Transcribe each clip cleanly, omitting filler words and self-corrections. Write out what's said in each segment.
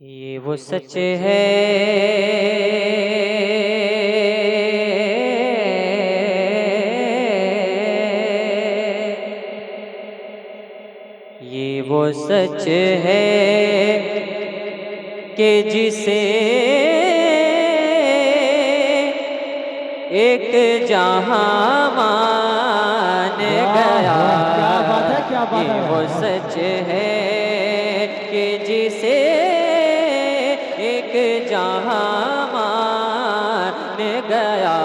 یہ وہ سچ ہے یہ وہ سچ ہے کہ جسے ایک جہاں مان گیا۔ یہ وہ سچ ہے کہ جسے ایک جہاں مان گیا۔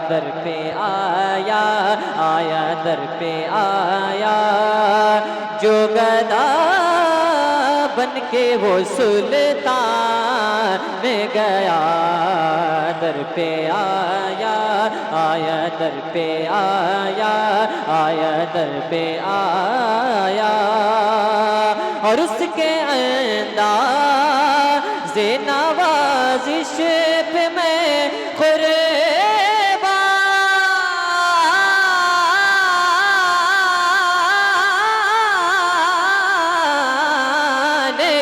در پہ آیا آیا در پہ آیا جو گدا بن کے وہ سلطان گیا۔ در پہ آیا آیا در پہ آیا آیا در پہ آیا اور اس کے انداز نوازش پہ میں قربان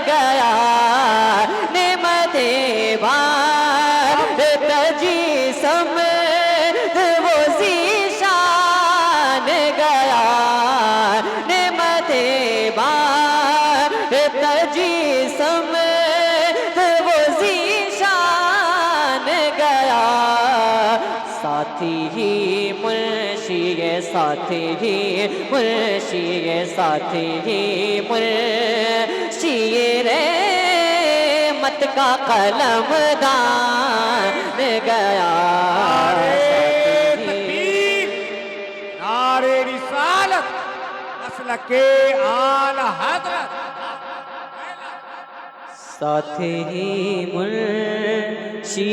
گیا۔ نعمت بار تجی سمد وہ ذیشان گیا۔ نعمت بار تجی سمد وہ ذیشان گیا۔ ساتھی ہی منشی ساتھی ہی منشی ساتھی ہی منشی رحمت کا قلم دان گیا۔ نعرے رسالت مسلک اعلی حضرت ساتھی ہی منشی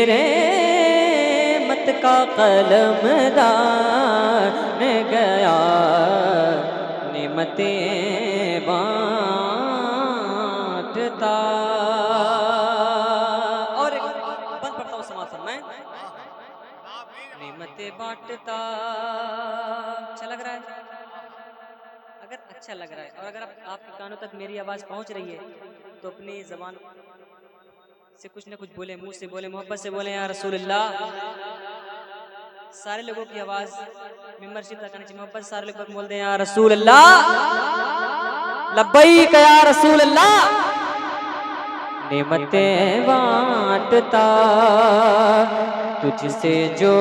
رحمت کا قلم دان گیا۔ نعمتیں بانٹتا اور ایک بند پڑھتا ہوں سماعت فرمائیں۔ نعمتیں بانٹتا اچھا لگ رہا ہے؟ اگر اچھا لگ رہا ہے اور اگر آپ کے کانوں تک میری آواز پہنچ رہی ہے تو اپنی زبان سے کچھ نہ کچھ بولیں، منہ سے بولیں، محبت سے بولیں یا رسول اللہ۔ سارے لوگوں کی آواز ممبر شریف تک آنی چاہیے، محبت سارے لوگ بول دیں یا رسول اللہ، لبیک یا رسول اللہ۔ نعمتیں بانٹتا تجھ سے جو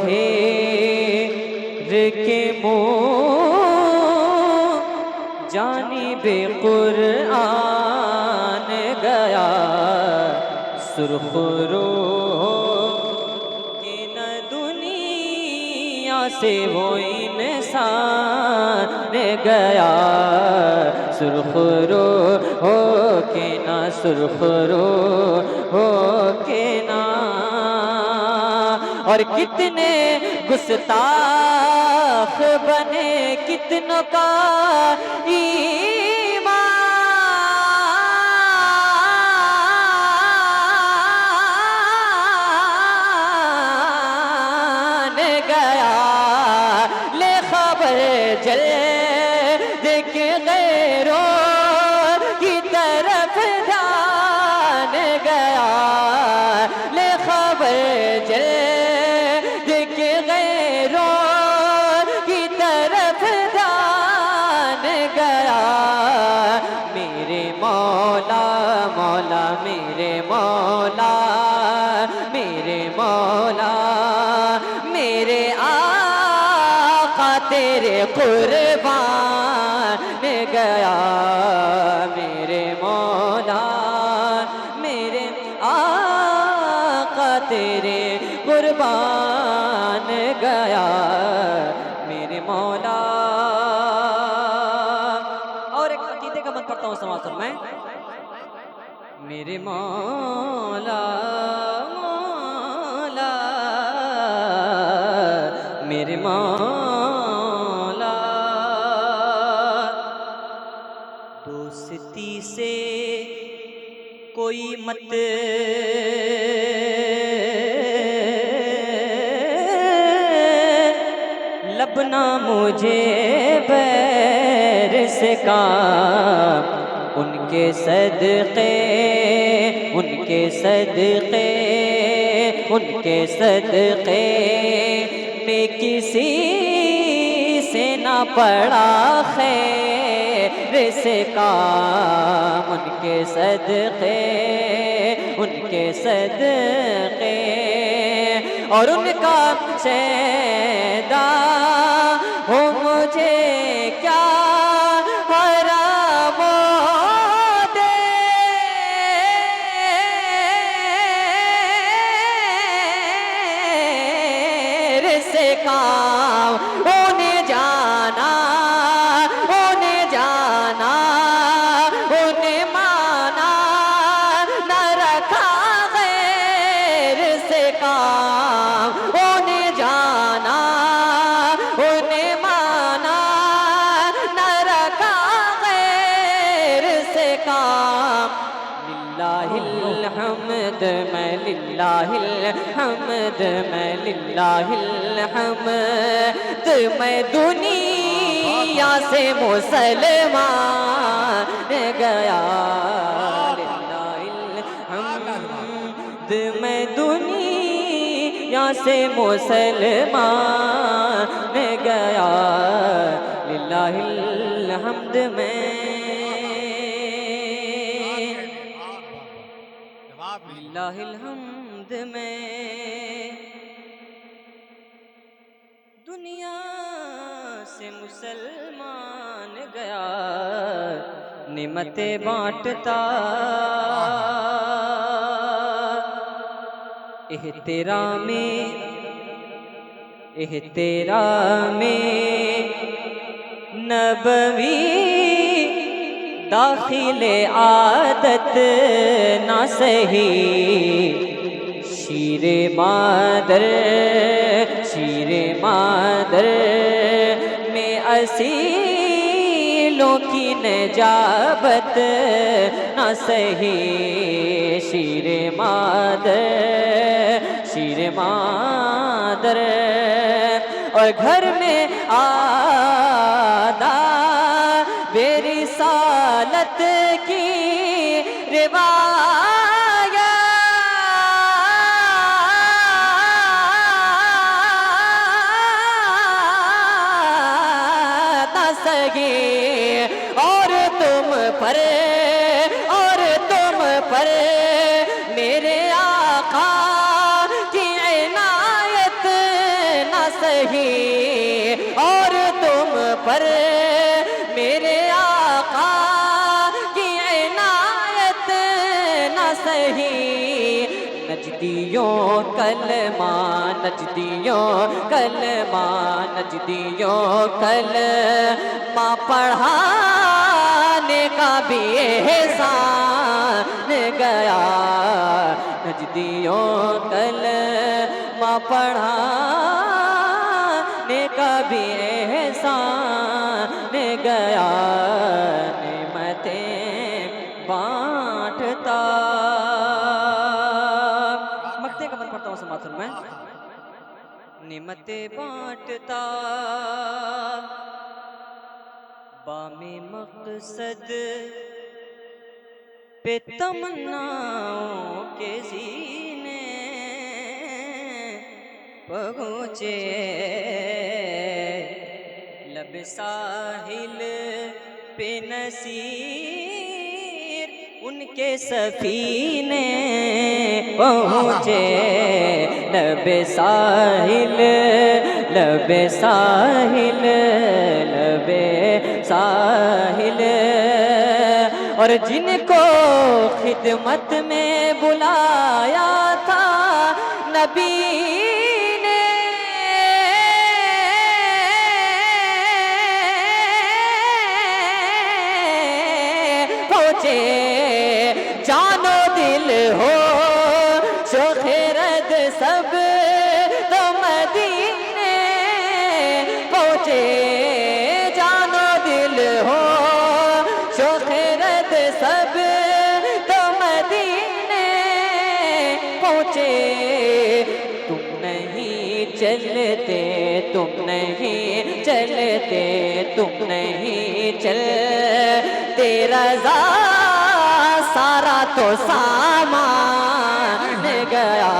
پھیر کے منہ جانب قرآن گیا۔ سرخ رو کہ نہ دنیا سے وہ انسان گیا۔ سرخ رو ہو کہ نہ سرخ رو ہو کہ نہ اور کتنے گستاخ بنے کتنوں کا ایمان گیا۔ لے خبر جلد کہ غیروں کی طرف دھیان گیا۔ لے خبر جلد کہ غیروں کی طرف دھیان گیا۔ میرے مولا مولا میرے مولا میرے مولا میرے آقا تیرے قربان گیا۔ میرے مولا میرے آقا تیرے قربان گیا۔ میرے مولا اور ایک عقیدے کا مت پڑھتا ہوں سماعت فرمائیں۔ میرے مولا مولا میرے مولا دوستی سے کوئی مت لبنا مجھے بیر سے کام ان کے صدقے ان کے صدقے ان کے صدقے میں کسی سے نہ پڑا خیر سے کام ان کے صدقے ان کے صدقے اور ان کا سیدا ہو مجھے کیا حرام دیر سے کام انہیں جانا انہیں مانا نہ رکھا غیر سے کام انہیں جانا انہیں مانا نہ رکھا غیر سے کام للہ الحمد میں للہ الحمد میں للہ الحمد میں دنیا سے مسلمان گیا للہ الحمد میں دنیا سے مسلمان گیا للہ الحمد میں للہ الحمد میں دنیا سے مسلمان گیا نعمتیں بانٹتا احترام نبوی داخل عادت نہ صحیح شیر مادر میں اصیلوں کی نجابت نہ صحیح شیر مادر اور گھر میں آداب رسالت کی روایت سگی اور تم پر میرے آقا کی عنایت نہ سہی اور تم پر میرے آقا کی عنایت نہ سہی نجدیوں کلمہ پڑھانے کا بھی احسان گیا نجدیوں کلمہ پڑھانے کا بھی احسان گیا نعمتیں بانٹتا مقطع کا بند پڑھتا ہوں سماعت فرمائیں نعمتیں بانٹتا بام مقصد پہ تمناؤں کے زینے پہنچے لب ساحل پہ نصیر ان کے سفینے پہنچے لب ساحل اور جن کو خدمت میں بلایا تھا نبی نے پہنچے جان و دل ہو شوق رد سب تو مدینے پہنچے جان و دل ہو شوق رد سب تو مدینے پہنچے تم نہیں چلتے رضا تو سامان گیا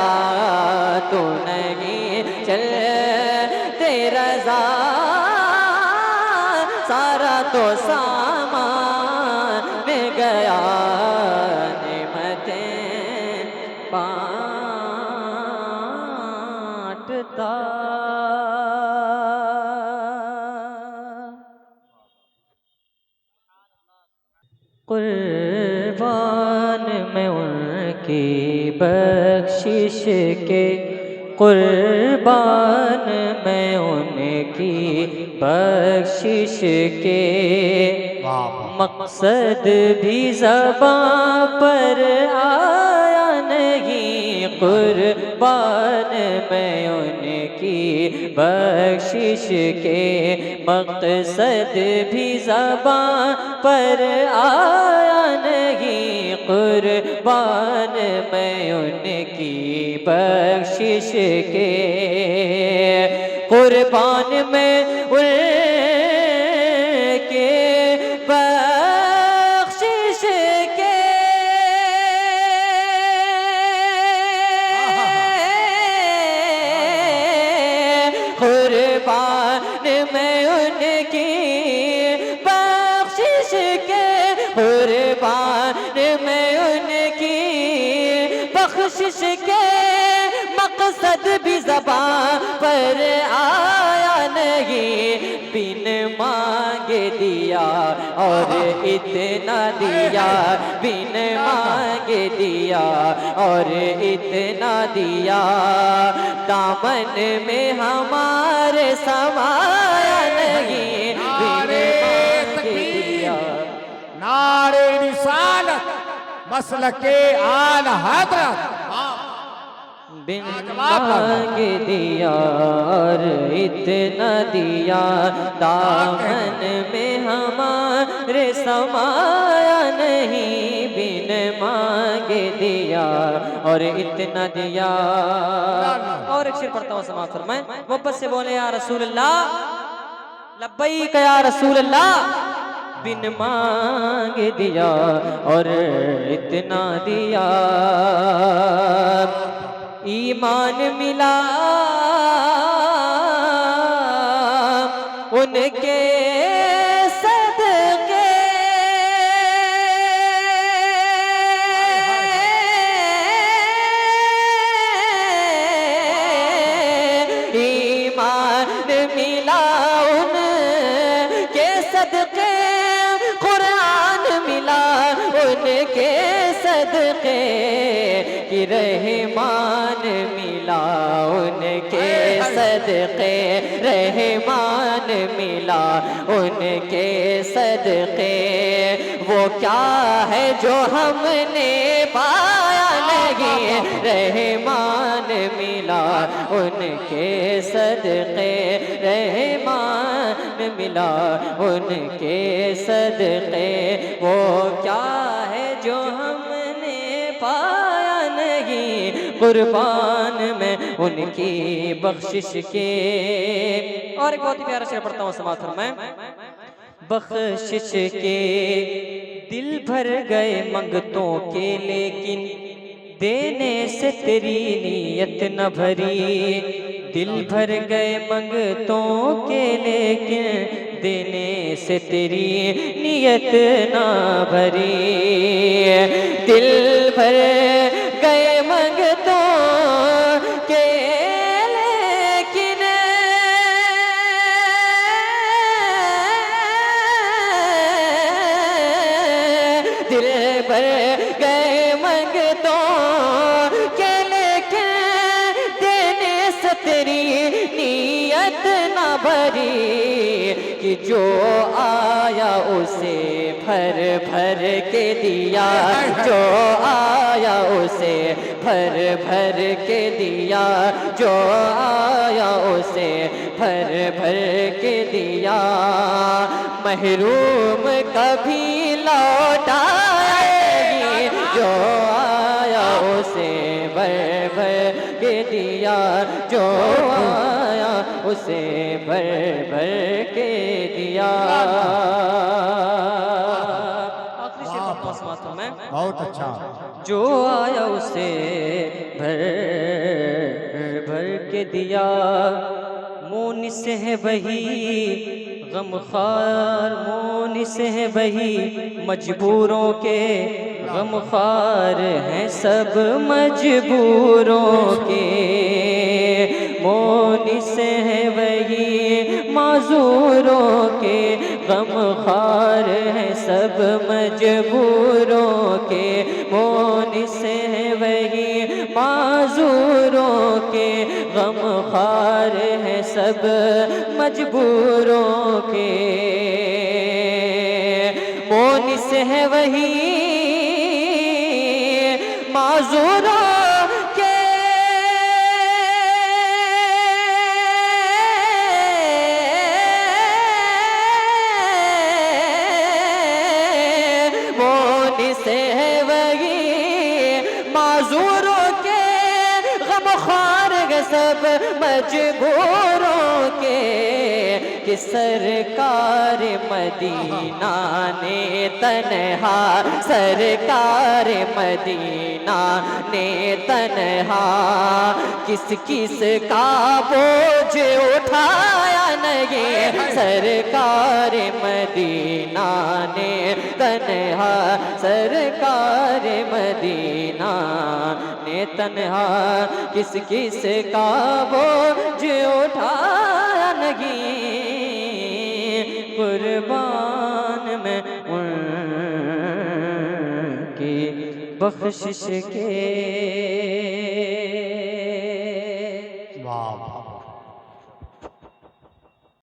تو نہیں چلتے رضا سارا تو سامان گیا نعمتیں بانٹتا قربان میں ان کی بخشش کے قربان میں ان کی بخشش کے مقصد بھی زباں پر آیا نہیں قربان میں ان کی بخشش کے مقصد بھی زباں پر آیا نہیں قربان میں ان کی بخشش کے قربان میں ان کے بخشش کے قربان میں ان کی بخشش کے قربان میں ان کی بخشش کے مقصد بھی زبان پر آیا نہیں بن مانگے دیا اور اتنا دیا بن مانگے دیا اور اتنا دیا دامن میں ہمارے سمایا نہیں بن مانگے دیا نعرہ رسالت مسلک آل حضرت بن مانگے دیا اور اتنا دیا دامن میں ہمارے سمایا نہیں بن مانگے دیا اور اتنا دیا اور ایک شعر پڑھتا ہوں سماعت فرمائیں محبت سے بولے یا رسول اللہ لبیک یا رسول اللہ بن مانگ دیا اور اتنا دیا ایمان ملا ان کے صدقے ایمان ملا ان کے صدقے قرآن ملا ان کے صدقے کہ رحمان ملا ان کے صدقے رحمان ملا ان کے صدقے وہ کیا ہے جو ہم نے پایا نہیں رحمان ملا ان کے صدقے رحمان ملا ان کے صدقے وہ کیا ہے جو ہم نے پایا نہیں قربان میں ان کی بخشش کے اور ایک بہت ہی پیارا شعر پڑھتا ہوں سماعت فرمائیں بخشش کے دل بھر گئے منگتوں کے لیکن دینے سے تیری نیت نہ بھری دل بھر گئے منگتوں کے لیکن دینے سے تیری نیت نہ بھری دل بھر گئے منگتوں کے لیکن دل بھر گئے منگتوں کے لیکن دینے سے تیری نیت نہ بھری کہ جو آیا اسے بھر بھر کے دیا جو آیا اسے بھر بھر کے دیا جو آیا اسے بھر بھر کے دیا محروم کبھی لوٹائے گی جو آیا اسے بھر بھر کے دیا جو آیا اسے بھر بھر کے دیا آخری شعر پڑھتا ہوں سماعت فرمائیں ہے بہت اچھا. جو آیا اسے بھر بھر کے دیا مونس ہے وہی غم خوار مونس ہے وہی مجبوروں کے غم خوار ہیں سب مجبوروں کے مونس ہے وہی معذوروں کے غم خوار ہیں سب مجبوروں کے مونس ہے وہی معذوروں کے غم خوار ہیں سب مجبوروں کے مونس ہے وہی معذوروں کے مونس ہے وہی معذوروں کے غم خوار سب مجبوروں کے کہ سرکار مدینہ نے تنہا سرکار مدینہ نے تنہا کس کس کا بوجھ اٹھایا نہیں سرکار مدینہ نے تنہا سرکار مدینہ نے تنہا کس کس کا بوجھ اٹھایا نہیں قربان میں ان کی بخشش کے